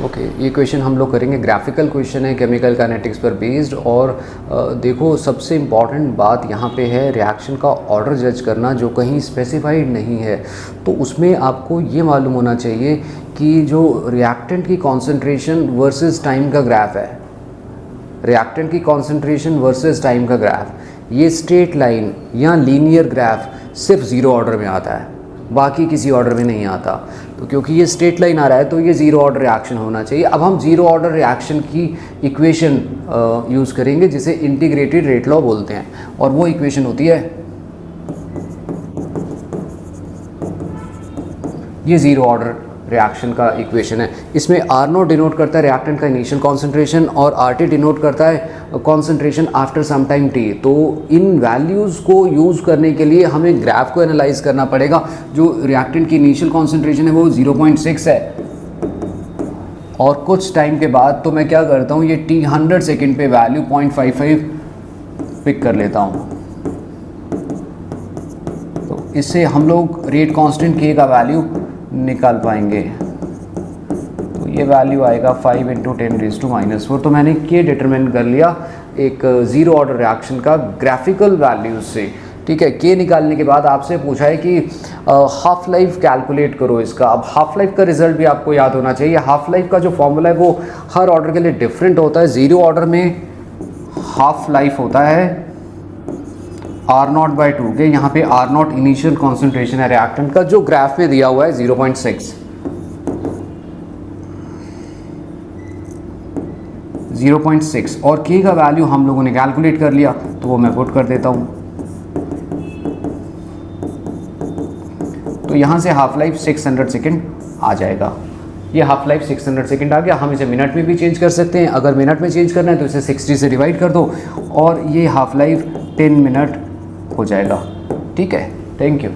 Okay, ये question हम लोग करेंगे, ग्राफिकल क्वेश्चन है केमिकल काइनेटिक्स पर बेस्ड। और देखो सबसे इम्पॉर्टेंट बात यहाँ पे है रिएक्शन का ऑर्डर जज करना, जो कहीं स्पेसिफाइड नहीं है। तो उसमें आपको ये मालूम होना चाहिए कि जो रिएक्टेंट की कॉन्सेंट्रेशन वर्सेस टाइम का ग्राफ है, रिएक्टेंट की कॉन्सेंट्रेशन वर्सेस टाइम का ग्राफ, ये स्ट्रेट लाइन या लीनियर ग्राफ सिर्फ ज़ीरो ऑर्डर में आता है, बाकी किसी ऑर्डर में नहीं आता। तो क्योंकि ये स्ट्रेट लाइन आ रहा है तो ये ज़ीरो ऑर्डर रिएक्शन होना चाहिए। अब हम ज़ीरो ऑर्डर रिएक्शन की इक्वेशन यूज़ करेंगे जिसे इंटीग्रेटेड रेट लॉ बोलते हैं, और वो इक्वेशन होती है ये ज़ीरो ऑर्डर रिएक्शन का इक्वेशन है। इसमें आर नोट डिनोट करता है रिएक्टेंट का इनिशियल कॉन्सेंट्रेशन और आर टी डिनोट करता है concentration after some time T. तो इन वैल्यूज़ को यूज़ करने के लिए हमें ग्राफ को एनालाइज करना पड़ेगा। जो रिएक्टेंट की इनिशियल कॉन्सेंट्रेशन है वो 0.6 है, और कुछ टाइम के बाद तो मैं क्या करता हूँ, ये टी 100 सेकेंड पे वैल्यू 0.55 पिक कर लेता हूँ। तो इससे हम लोग रेट कांस्टेंट के का वैल्यू निकाल पाएंगे। तो ये वैल्यू आएगा 5 × 10⁻⁻⁴। तो मैंने के डिटरमिन कर लिया एक ज़ीरो ऑर्डर रिएक्शन का ग्राफिकल वैल्यूज से। ठीक है, के निकालने के बाद आपसे पूछा है कि हाफ लाइफ कैलकुलेट करो इसका। अब हाफ लाइफ का रिजल्ट भी आपको याद होना चाहिए। हाफ लाइफ का जो फॉर्मूला है वो हर ऑर्डर के लिए डिफरेंट होता है। ज़ीरो ऑर्डर में हाफ लाइफ होता है R0/2 के, यहाँ पे R0 इनिशियल कॉन्सेंट्रेशन है रिएक्टेंट का, जो ग्राफ में दिया हुआ है 0.6। 0.6 और K का वैल्यू हम लोगों ने कैलकुलेट कर लिया, तो वो मैं पुट कर देता हूँ। तो यहाँ से हाफ लाइफ 600 सेकेंड आ जाएगा। ये हाफ लाइफ 600 सेकेंड आ गया। हम इसे मिनट में भी चेंज कर सकते हैं। अगर मिनट में चेंज करना है तो इसे 60 से डिवाइड कर दो और ये हाफ लाइफ 10 मिनट हो जाएगा। ठीक है, थैंक यू।